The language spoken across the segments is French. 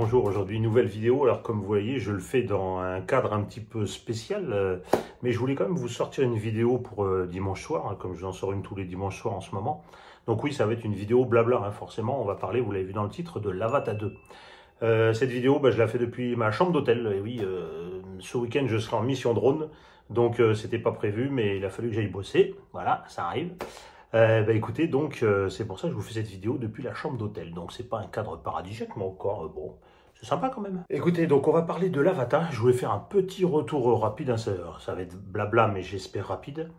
bonjour, aujourd'hui nouvelle vidéo. Alors comme vous voyez, je le fais dans un cadre un petit peu spécial, mais je voulais quand même vous sortir une vidéo pour dimanche soir, hein, comme je vous en sors une tous les dimanches soirs en ce moment. Donc oui, ça va être une vidéo blabla, hein, forcément, on va parler, vous l'avez vu dans le titre, de l'Avata 2. Cette vidéo, je la fais depuis ma chambre d'hôtel, et oui, ce week-end je serai en mission drone, donc c'était pas prévu, mais il a fallu que j'aille bosser, voilà, ça arrive. Écoutez, donc c'est pour ça que je vous fais cette vidéo depuis la chambre d'hôtel. Donc c'est pas un cadre paradisiaque, mais encore, bon, c'est sympa quand même. Écoutez, donc on va parler de l'Avata. Je voulais faire un petit retour rapide, hein, ça va être blabla, mais j'espère rapide.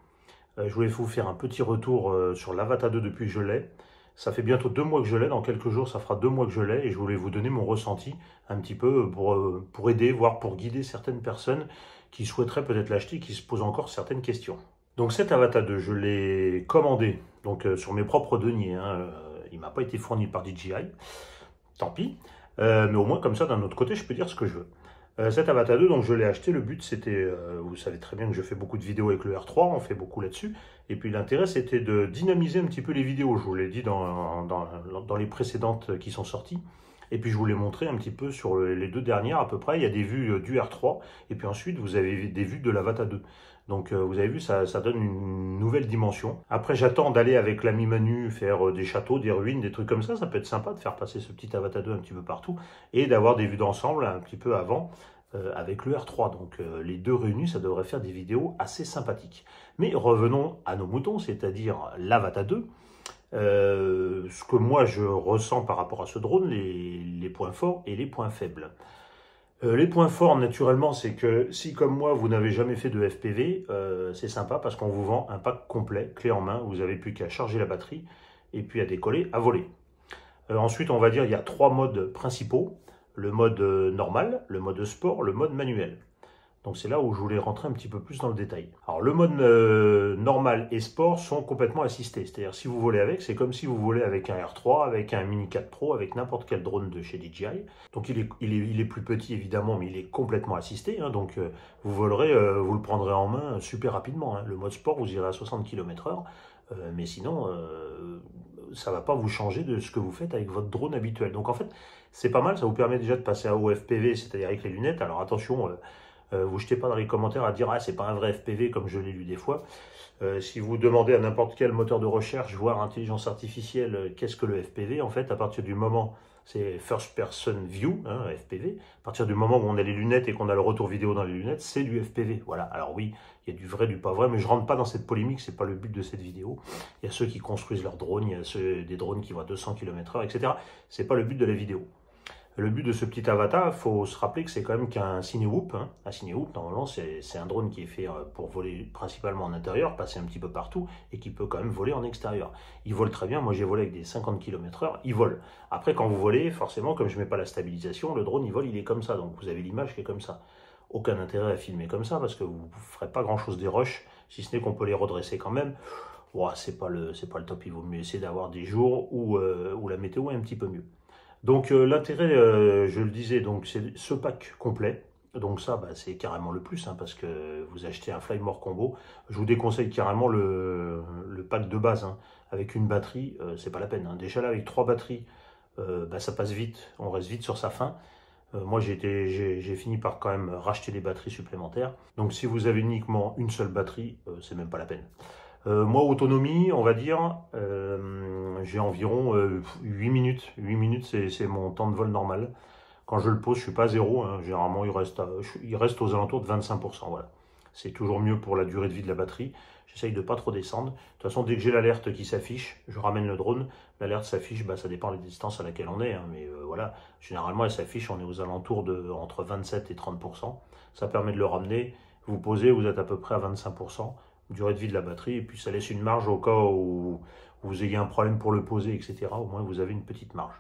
Je voulais vous faire un petit retour sur l'Avata 2 depuis que je l'ai. Ça fait bientôt 2 mois que je l'ai, dans quelques jours ça fera 2 mois que je l'ai, et je voulais vous donner mon ressenti un petit peu pour aider, voire pour guider certaines personnes qui souhaiteraient peut-être l'acheter, qui se posent encore certaines questions. Donc cet Avata 2, je l'ai commandé donc, sur mes propres deniers, hein, il ne m'a pas été fourni par DJI, tant pis, mais au moins comme ça d'un autre côté je peux dire ce que je veux. Cet Avata 2, donc je l'ai acheté, le but c'était, vous savez très bien que je fais beaucoup de vidéos avec le R3, on fait beaucoup là-dessus, et puis l'intérêt c'était de dynamiser un petit peu les vidéos, je vous l'ai dit dans les précédentes qui sont sorties. Et puis je vous l'ai montré un petit peu sur les deux dernières à peu près, il y a des vues du R3, et puis ensuite vous avez des vues de l'Avata 2. Donc vous avez vu, ça donne une nouvelle dimension. Après j'attends d'aller avec l'ami Manu faire des châteaux, des ruines, des trucs comme ça peut être sympa de faire passer ce petit Avata 2 un petit peu partout, et d'avoir des vues d'ensemble un petit peu avant, avec le R3. Donc les deux réunis, ça devrait faire des vidéos assez sympathiques. Mais revenons à nos moutons, c'est-à-dire l'Avata 2. Ce que moi je ressens par rapport à ce drone, les points forts et les points faibles. Les points forts, naturellement, c'est que si, comme moi, vous n'avez jamais fait de FPV, c'est sympa parce qu'on vous vend un pack complet, clé en main. Vous n'avez plus qu'à charger la batterie et puis à décoller, à voler. Ensuite, on va dire il y a 3 modes principaux. Le mode normal, le mode sport, le mode manuel. Donc c'est là où je voulais rentrer un petit peu plus dans le détail. Alors le mode normal et sport sont complètement assistés. C'est-à-dire si vous volez avec, c'est comme si vous volez avec un R3, avec un Mini 4 Pro, avec n'importe quel drone de chez DJI. Donc il est plus petit évidemment, mais il est complètement assisté. Hein, donc vous volerez, vous le prendrez en main super rapidement. Hein. Le mode sport, vous irez à 60 km/h. Mais sinon, ça ne va pas vous changer de ce que vous faites avec votre drone habituel. Donc en fait, c'est pas mal. Ça vous permet déjà de passer à OFPV, c'est-à-dire avec les lunettes. Alors attention... vous jetez pas dans les commentaires à dire « Ah, c'est pas un vrai FPV » comme je l'ai lu des fois. Si vous demandez à n'importe quel moteur de recherche, voire intelligence artificielle, qu'est-ce que le FPV, en fait, à partir du moment, c'est First Person View, hein, FPV, à partir du moment où on a les lunettes et qu'on a le retour vidéo dans les lunettes, c'est du FPV. Voilà, alors oui, il y a du vrai, du pas vrai, mais je rentre pas dans cette polémique, c'est pas le but de cette vidéo. Il y a ceux qui construisent leurs drones, il y a des drones qui vont à 200 km/h, etc. C'est pas le but de la vidéo. Le but de ce petit Avata, il faut se rappeler que c'est quand même qu'un Cinewhoop. Hein. Un Cinewhoop, normalement, c'est un drone qui est fait pour voler principalement en intérieur, passer un petit peu partout, et qui peut quand même voler en extérieur. Il vole très bien, moi j'ai volé avec des 50 km/h, il vole. Après, quand vous volez, forcément, comme je ne mets pas la stabilisation, le drone, il vole, il est comme ça, donc vous avez l'image qui est comme ça. Aucun intérêt à filmer comme ça, parce que vous ne ferez pas grand-chose des rushs, si ce n'est qu'on peut les redresser quand même. Wow, c'est pas le top, il vaut mieux essayer d'avoir des jours où la météo est un petit peu mieux. Donc l'intérêt, je le disais, c'est ce pack complet. Donc ça, c'est carrément le plus, hein, parce que vous achetez un Flymore Combo. Je vous déconseille carrément le pack de base, hein, avec une batterie, c'est pas la peine. Hein. Déjà là, avec 3 batteries, ça passe vite, on reste vite sur sa fin. Moi, j'ai fini par quand même racheter des batteries supplémentaires. Donc si vous avez uniquement une seule batterie, c'est même pas la peine. Moi, autonomie, on va dire, j'ai environ 8 minutes. 8 minutes, c'est mon temps de vol normal. Quand je le pose, je ne suis pas à 0. Hein. Généralement, il reste aux alentours de 25%. Voilà. C'est toujours mieux pour la durée de vie de la batterie. J'essaye de ne pas trop descendre. De toute façon, dès que j'ai l'alerte qui s'affiche, je ramène le drone. L'alerte s'affiche, ça dépend des distances à laquelle on est. Hein. Mais voilà, généralement, elle s'affiche, on est aux alentours de entre 27 et 30%. Ça permet de le ramener. Vous posez, vous êtes à peu près à 25%. Durée de vie de la batterie, et puis ça laisse une marge au cas où vous ayez un problème pour le poser, etc. Au moins vous avez une petite marge.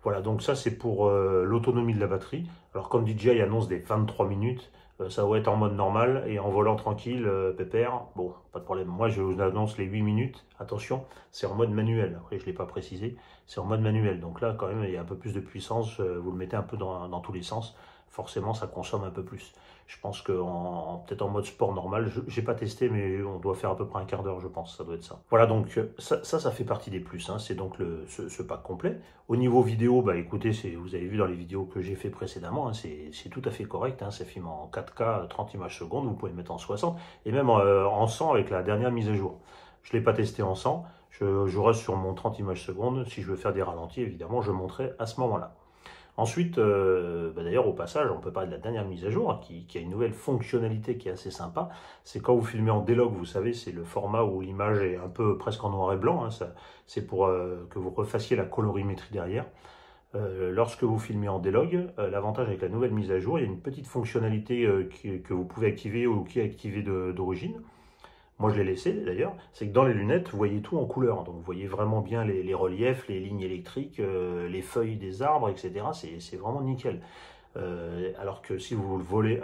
Voilà, donc ça c'est pour l'autonomie de la batterie. Alors quand DJI annonce des 23 minutes, ça va être en mode normal et en volant tranquille, pépère, bon, pas de problème. Moi je vous annonce les 8 minutes, attention, c'est en mode manuel. Après je ne l'ai pas précisé, c'est en mode manuel. Donc là quand même il y a un peu plus de puissance, vous le mettez un peu dans tous les sens. forcément ça consomme un peu plus. Je pense que peut-être en mode sport normal, je n'ai pas testé, mais on doit faire à peu près un quart d'heure, je pense, ça doit être ça. Voilà, donc ça fait partie des plus, hein, c'est donc ce pack complet. Au niveau vidéo, bah écoutez, vous avez vu dans les vidéos que j'ai fait précédemment, hein, c'est tout à fait correct, hein, ça filme en 4K, 30 images secondes, vous pouvez le mettre en 60, et même en 100 avec la dernière mise à jour. Je ne l'ai pas testé en 100, je reste sur mon 30 images secondes, si je veux faire des ralentis, évidemment, je monterai à ce moment-là. Ensuite, d'ailleurs au passage, on peut parler de la dernière mise à jour hein, qui a une nouvelle fonctionnalité qui est assez sympa. C'est quand vous filmez en D-Log, vous savez, c'est le format où l'image est un peu presque en noir et blanc. Hein, c'est pour que vous refassiez la colorimétrie derrière. Lorsque vous filmez en D-Log, l'avantage avec la nouvelle mise à jour, il y a une petite fonctionnalité que vous pouvez activer ou qui est activée d'origine. Moi je l'ai laissé d'ailleurs, c'est que dans les lunettes, vous voyez tout en couleur. Donc vous voyez vraiment bien les reliefs, les lignes électriques, les feuilles des arbres, etc. C'est vraiment nickel. Alors que si vous le volez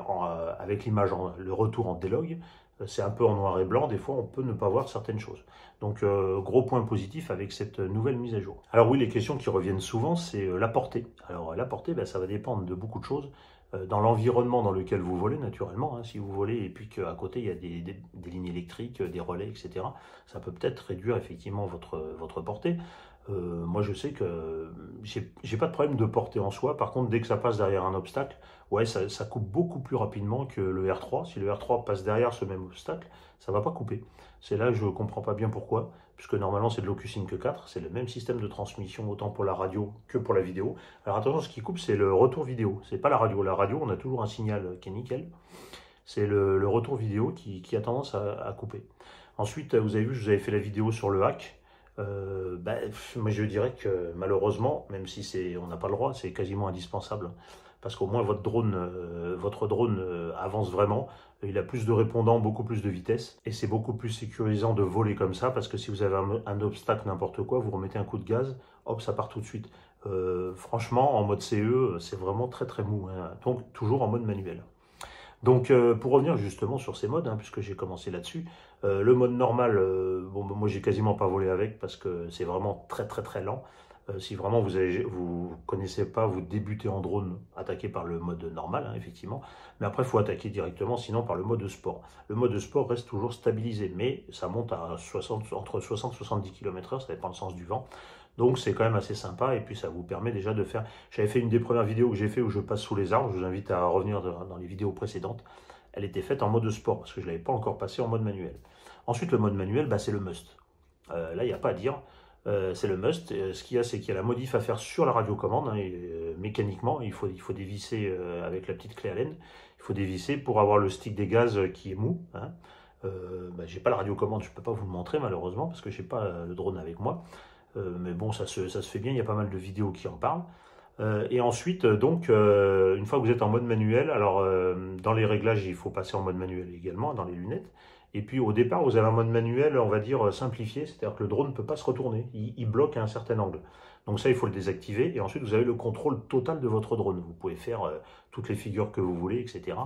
avec l'image, le retour en D-Log, c'est un peu en noir et blanc, des fois on peut ne pas voir certaines choses. Donc gros point positif avec cette nouvelle mise à jour. Alors oui, les questions qui reviennent souvent, c'est la portée. Alors la portée, ça va dépendre de beaucoup de choses. Dans l'environnement dans lequel vous volez, naturellement, hein, si vous volez et puis qu'à côté il y a des lignes électriques, des relais, etc., ça peut peut-être réduire effectivement votre portée. Moi je sais que j'ai pas de problème de portée en soi, par contre dès que ça passe derrière un obstacle, ouais, ça coupe beaucoup plus rapidement que le R3. Si le R3 passe derrière ce même obstacle, ça va pas couper. C'est là que je comprends pas bien pourquoi, puisque normalement c'est de l'OcuSync 4, c'est le même système de transmission autant pour la radio que pour la vidéo. Alors attention, ce qui coupe c'est le retour vidéo, c'est pas la radio. La radio on a toujours un signal qui est nickel, c'est le retour vidéo qui a tendance à couper. Ensuite, vous avez vu, je vous avais fait la vidéo sur le hack. Moi je dirais que malheureusement, même si on n'a pas le droit, c'est quasiment indispensable, parce qu'au moins votre drone avance vraiment, il a plus de répondants, beaucoup plus de vitesse, et c'est beaucoup plus sécurisant de voler comme ça, parce que si vous avez un obstacle, n'importe quoi, vous remettez un coup de gaz, hop, ça part tout de suite. Franchement, en mode CE, c'est vraiment très très mou, hein. Donc toujours en mode manuel. Donc pour revenir justement sur ces modes, hein, puisque j'ai commencé là-dessus, le mode normal, moi j'ai quasiment pas volé avec parce que c'est vraiment très très très lent. Si vraiment vous connaissez pas, vous débutez en drone, attaquez par le mode normal, hein, effectivement. Mais après, il faut attaquer directement, sinon par le mode sport. Le mode sport reste toujours stabilisé, mais ça monte à entre 60 et 70 km/h, ça dépend du sens du vent. Donc c'est quand même assez sympa et puis ça vous permet déjà de faire... J'avais fait une des premières vidéos que j'ai fait où je passe sous les arbres, je vous invite à revenir dans les vidéos précédentes. Elle était faite en mode sport parce que je ne l'avais pas encore passé en mode manuel. Ensuite le mode manuel, c'est le must. Là il n'y a pas à dire, c'est le must. Ce qu'il y a, c'est qu'il y a la modif à faire sur la radiocommande, hein, mécaniquement, il faut dévisser avec la petite clé Allen, il faut dévisser pour avoir le stick des gaz qui est mou. Hein. J'ai pas la radiocommande, je ne peux pas vous le montrer malheureusement parce que je n'ai pas le drone avec moi. Mais bon, ça se fait bien, il y a pas mal de vidéos qui en parlent. Et ensuite, une fois que vous êtes en mode manuel, alors dans les réglages, il faut passer en mode manuel également, dans les lunettes. Et puis au départ, vous avez un mode manuel, on va dire, simplifié, c'est-à-dire que le drone ne peut pas se retourner, il bloque à un certain angle. Donc ça, il faut le désactiver, et ensuite vous avez le contrôle total de votre drone. Vous pouvez faire toutes les figures que vous voulez, etc.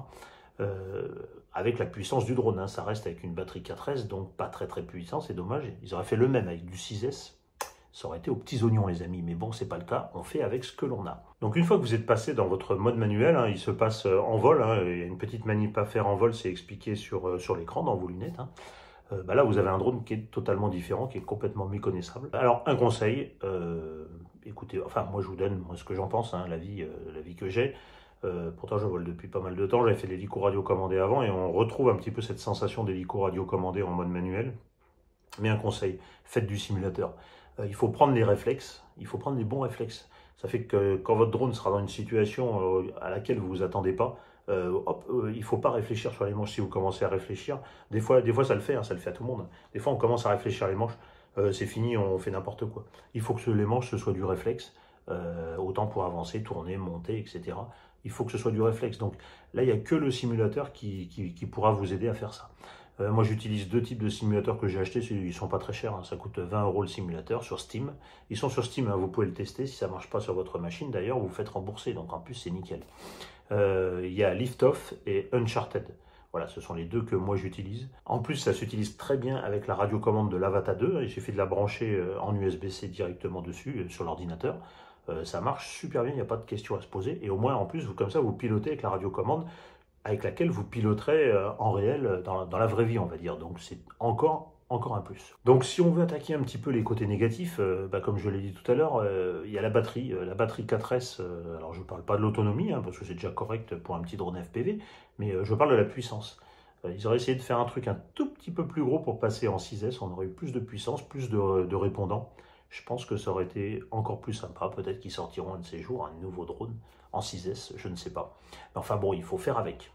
Avec la puissance du drone, hein. Ça reste avec une batterie 4S, donc pas très très puissant, c'est dommage. Ils auraient fait le même avec du 6S. Ça aurait été aux petits oignons, les amis, mais bon, c'est pas le cas, on fait avec ce que l'on a. Donc une fois que vous êtes passé dans votre mode manuel, hein, il se passe en vol, hein, il y a une petite manip à faire en vol, c'est expliqué sur l'écran, dans vos lunettes. Hein. Là, vous avez un drone qui est totalement différent, qui est complètement méconnaissable. Alors, un conseil, écoutez, enfin, moi je vous donne ce que j'en pense, hein, l'avis que j'ai. Pourtant, je vole depuis pas mal de temps, j'avais fait l'hélico radiocommandé avant, et on retrouve un petit peu cette sensation d'hélico radiocommandé en mode manuel. Mais un conseil, faites du simulateur. Il faut prendre les réflexes, il faut prendre les bons réflexes. Ça fait que quand votre drone sera dans une situation à laquelle vous ne vous attendez pas, il ne faut pas réfléchir sur les manches si vous commencez à réfléchir. Des fois ça le fait, hein, ça le fait à tout le monde. Des fois on commence à réfléchir les manches, c'est fini, on fait n'importe quoi. Il faut que les manches, ce soit du réflexe, autant pour avancer, tourner, monter, etc. Il faut que ce soit du réflexe. Donc là, il n'y a que le simulateur qui pourra vous aider à faire ça. Moi, j'utilise deux types de simulateurs que j'ai achetés. Ils ne sont pas très chers, hein. Ça coûte 20 € le simulateur sur Steam. Ils sont sur Steam, hein. Vous pouvez le tester. Si ça ne marche pas sur votre machine, d'ailleurs, vous vous faites rembourser. Donc en plus, c'est nickel. Il y a Liftoff et Uncharted. Voilà, ce sont les deux que moi j'utilise. En plus, ça s'utilise très bien avec la radiocommande de l'Avata 2. Il suffit de la brancher en USB-C directement dessus, sur l'ordinateur. ça marche super bien, il n'y a pas de questions à se poser. Et au moins, en plus, comme ça, vous pilotez avec la radiocommande avec laquelle vous piloterez en réel dans la vraie vie, on va dire. Donc c'est encore un plus. Donc si on veut attaquer un petit peu les côtés négatifs, comme je l'ai dit tout à l'heure, il y a la batterie 4S. Alors je ne parle pas de l'autonomie, hein, parce que c'est déjà correct pour un petit drone FPV, mais je parle de la puissance. Ils auraient essayé de faire un truc un tout petit peu plus gros pour passer en 6S, on aurait eu plus de puissance, plus de répondants. Je pense que ça aurait été encore plus sympa. Peut-être qu'ils sortiront un de ces jours un nouveau drone en 6S, je ne sais pas. Mais enfin bon, il faut faire avec.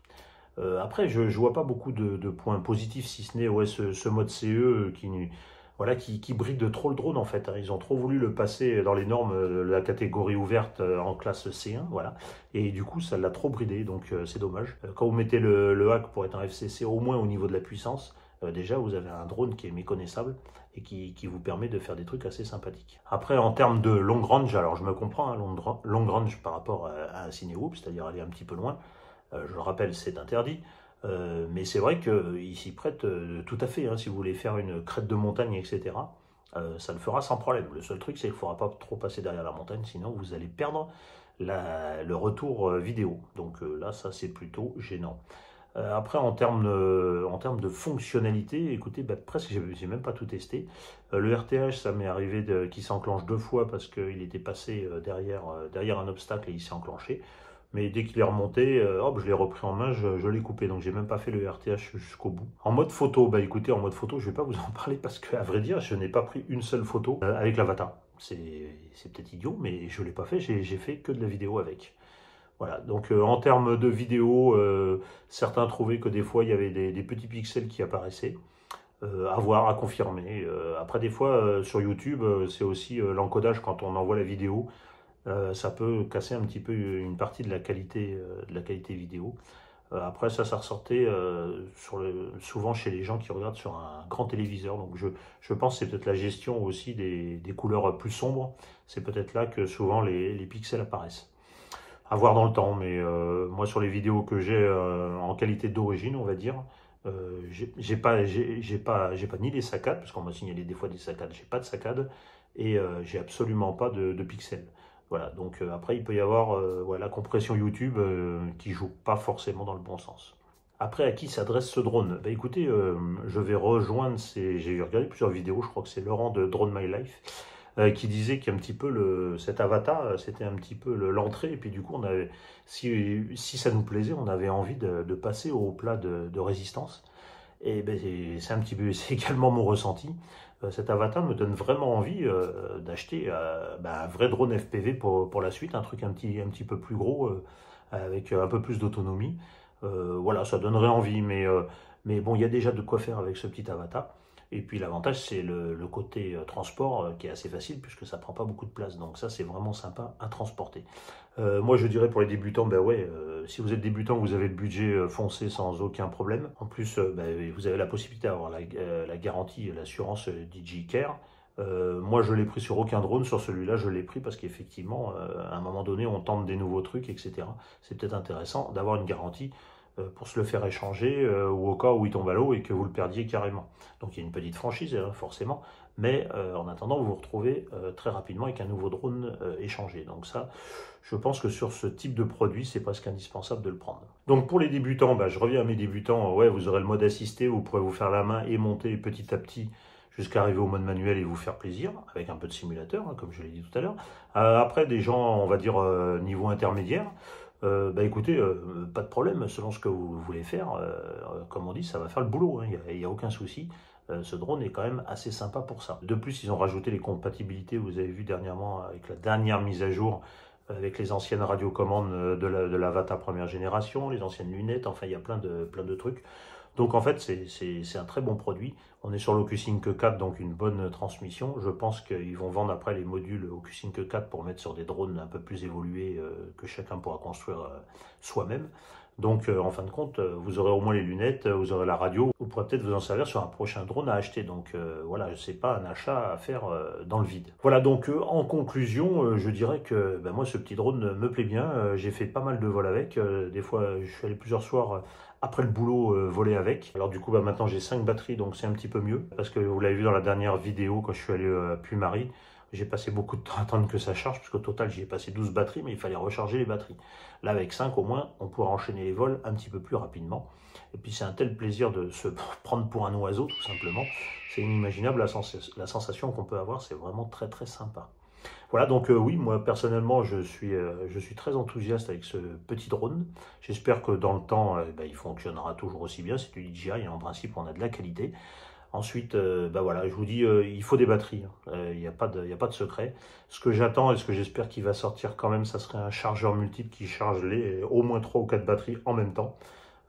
Après, je ne vois pas beaucoup de points positifs, si ce n'est ouais, ce mode CE qui bride trop le drone en fait. Hein. Ils ont trop voulu le passer dans les normes de la catégorie ouverte en classe C1, voilà. Et du coup, ça l'a trop bridé, donc c'est dommage. Quand vous mettez le hack pour être un FCC, au moins au niveau de la puissance, déjà vous avez un drone qui est méconnaissable et qui vous permet de faire des trucs assez sympathiques. Après, en termes de long range, alors je me comprends, hein, long range par rapport à un Cinewhoop, c'est-à-dire aller un petit peu loin. Je le rappelle, c'est interdit. Mais c'est vrai qu'il s'y prête tout à fait. Hein, si vous voulez faire une crête de montagne, etc., ça le fera sans problème. Le seul truc, c'est qu'il ne faudra pas trop passer derrière la montagne, sinon vous allez perdre le retour vidéo. Donc là, ça, c'est plutôt gênant. Après, en termes de fonctionnalité, écoutez, presque, j'ai même pas tout testé. Le RTH, ça m'est arrivé qu'il s'enclenche 2 fois parce qu'il était passé derrière un obstacle et il s'est enclenché. Mais dès qu'il est remonté, hop, je l'ai repris en main, je l'ai coupé. Donc j'ai même pas fait le RTH jusqu'au bout. En mode photo, écoutez, en mode photo, je vais pas vous en parler parce qu'à vrai dire, je n'ai pas pris une seule photo avec l'Avata. C'est peut-être idiot, mais je l'ai pas fait, j'ai fait que de la vidéo avec. Voilà, donc en termes de vidéo, certains trouvaient que des fois il y avait des petits pixels qui apparaissaient. À voir, à confirmer. Après, des fois, sur YouTube, c'est aussi l'encodage quand on envoie la vidéo. Ça peut casser un petit peu une partie de la qualité vidéo. Après, ça ressortait souvent chez les gens qui regardent sur un grand téléviseur. Donc, je pense que c'est peut-être la gestion aussi des couleurs plus sombres. C'est peut-être là que souvent les pixels apparaissent. À voir dans le temps, mais moi, sur les vidéos que j'ai en qualité d'origine, on va dire, j'ai pas ni les saccades, parce qu'on m'a signalé des fois des saccades, j'ai pas de saccades, et j'ai absolument pas de pixels. Voilà, donc après il peut y avoir la compression YouTube qui joue pas forcément dans le bon sens. Après, à qui s'adresse ce drone? Écoutez, je vais rejoindre j'ai regardé plusieurs vidéos, je crois que c'est Laurent de Drone My Life, qui disait qu'un petit peu cet avatar, c'était un petit peu l'entrée, et puis du coup, si ça nous plaisait, on avait envie de passer au plat de résistance. Et c'est un petit peu, c'est également mon ressenti. Cet avatar me donne vraiment envie d'acheter un vrai drone FPV pour la suite, un truc un petit peu plus gros, avec un peu plus d'autonomie. Voilà, ça donnerait envie, mais bon, il y a déjà de quoi faire avec ce petit avatar. Et puis l'avantage, c'est le côté transport qui est assez facile puisque ça prend pas beaucoup de place. Donc ça, c'est vraiment sympa à transporter. Moi, je dirais pour les débutants, si vous êtes débutant, vous avez le budget foncé sans aucun problème. En plus, vous avez la possibilité d'avoir la garantie, l'assurance DigiCare. Moi, je l'ai pris sur aucun drone. Sur celui-là, je l'ai pris parce qu'effectivement, à un moment donné, on tente des nouveaux trucs, etc. C'est peut-être intéressant d'avoir une garantie pour se le faire échanger ou au cas où il tombe à l'eau et que vous le perdiez carrément. Donc il y a une petite franchise, forcément, mais en attendant, vous vous retrouvez très rapidement avec un nouveau drone échangé. Donc ça, je pense que sur ce type de produit, c'est presque indispensable de le prendre. Donc pour les débutants, je reviens à mes débutants, vous aurez le mode assisté, vous pourrez vous faire la main et monter petit à petit jusqu'à arriver au mode manuel et vous faire plaisir, avec un peu de simulateur, hein, comme je l'ai dit tout à l'heure. Après, des gens, on va dire, niveau intermédiaire, écoutez, pas de problème, selon ce que vous voulez faire, comme on dit, ça va faire le boulot, hein, il n'y a aucun souci. Ce drone est quand même assez sympa pour ça. De plus, ils ont rajouté les compatibilités, vous avez vu dernièrement, avec la dernière mise à jour, avec les anciennes radiocommandes de l'Avata première génération, les anciennes lunettes, enfin il y a plein de trucs. Donc en fait, c'est un très bon produit. On est sur l'OcuSync 4, donc une bonne transmission. Je pense qu'ils vont vendre après les modules OcuSync 4 pour mettre sur des drones un peu plus évolués que chacun pourra construire soi-même. Donc en fin de compte, vous aurez au moins les lunettes, vous aurez la radio. Vous pourrez peut-être vous en servir sur un prochain drone à acheter. Donc voilà, ce n'est pas un achat à faire dans le vide. Voilà, donc en conclusion, je dirais que moi, ce petit drone me plaît bien. J'ai fait pas mal de vols avec. Des fois, je suis allé plusieurs soirs après le boulot voler avec. Alors du coup maintenant j'ai 5 batteries, donc c'est un petit peu mieux parce que vous l'avez vu dans la dernière vidéo quand je suis allé à Puy-Marie, J'ai passé beaucoup de temps à attendre que ça charge, parce qu'au total, j'y ai passé 12 batteries, mais il fallait recharger les batteries. Là, avec 5 au moins, on pourra enchaîner les vols un petit peu plus rapidement. Et puis, c'est un tel plaisir de se prendre pour un oiseau, tout simplement. C'est inimaginable, la sensation qu'on peut avoir, c'est vraiment très, très sympa. Voilà, donc oui, moi personnellement, je suis très enthousiaste avec ce petit drone. J'espère que dans le temps, il fonctionnera toujours aussi bien. C'est du DJI, et en principe, on a de la qualité. Ensuite, voilà, je vous dis, il faut des batteries. Il n'y a pas de secret. Ce que j'attends et ce que j'espère qu'il va sortir quand même, ça serait un chargeur multiple qui charge au moins 3 ou 4 batteries en même temps.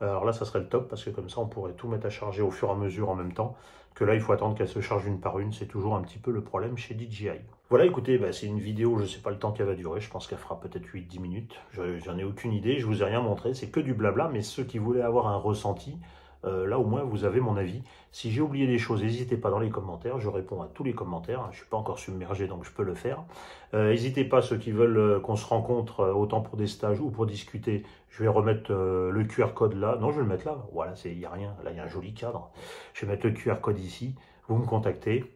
Alors là, ça serait le top, parce que comme ça, on pourrait tout mettre à charger au fur et à mesure en même temps. Que là, il faut attendre qu'elle se charge une par une. C'est toujours un petit peu le problème chez DJI. Voilà, écoutez, c'est une vidéo, je ne sais pas le temps qu'elle va durer. Je pense qu'elle fera peut-être 8-10 minutes. J'en ai aucune idée, je ne vous ai rien montré. C'est que du blabla, mais ceux qui voulaient avoir un ressenti, là au moins vous avez mon avis. Si j'ai oublié des choses, n'hésitez pas dans les commentaires, je réponds à tous les commentaires, je ne suis pas encore submergé donc je peux le faire. N'hésitez pas, ceux qui veulent qu'on se rencontre autant pour des stages ou pour discuter, je vais remettre le QR code là, non je vais le mettre là, voilà, il n'y a rien, là il y a un joli cadre. Je vais mettre le QR code ici, vous me contactez.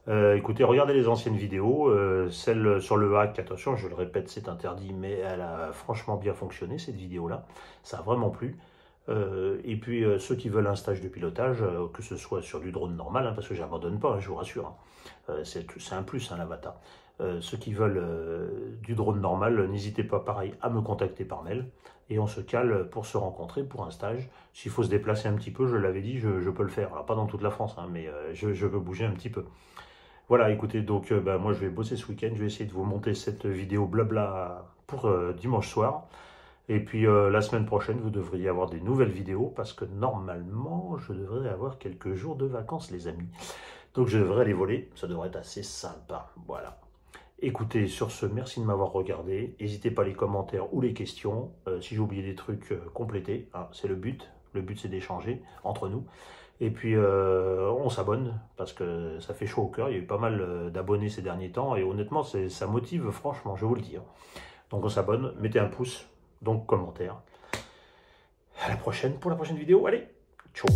Écoutez, regardez les anciennes vidéos, celle sur le hack, attention, je le répète, c'est interdit, mais elle a franchement bien fonctionné cette vidéo-là, ça a vraiment plu. Et puis ceux qui veulent un stage de pilotage, que ce soit sur du drone normal, parce que j'abandonne pas, je vous rassure, c'est un plus l'Avata. Ceux qui veulent du drone normal, n'hésitez pas pareil à me contacter par mail et on se cale pour se rencontrer pour un stage. S'il faut se déplacer un petit peu, je l'avais dit, je peux le faire. Alors pas dans toute la France, mais je peux bouger un petit peu. Voilà, écoutez, donc moi je vais bosser ce week-end, je vais essayer de vous monter cette vidéo blabla pour dimanche soir. Et puis la semaine prochaine, vous devriez avoir des nouvelles vidéos parce que normalement, je devrais avoir quelques jours de vacances, les amis. Donc je devrais les voler, ça devrait être assez sympa. Voilà. Écoutez, sur ce, merci de m'avoir regardé. N'hésitez pas les commentaires ou les questions. Si j'ai oublié des trucs, complétez. Hein, c'est le but. Le but, c'est d'échanger entre nous. Et puis, on s'abonne parce que ça fait chaud au cœur. Il y a eu pas mal d'abonnés ces derniers temps. Et honnêtement, ça motive, franchement, je vous le dis. Donc on s'abonne, mettez un pouce. Donc, commentaire. À la prochaine pour la prochaine vidéo. Allez, ciao.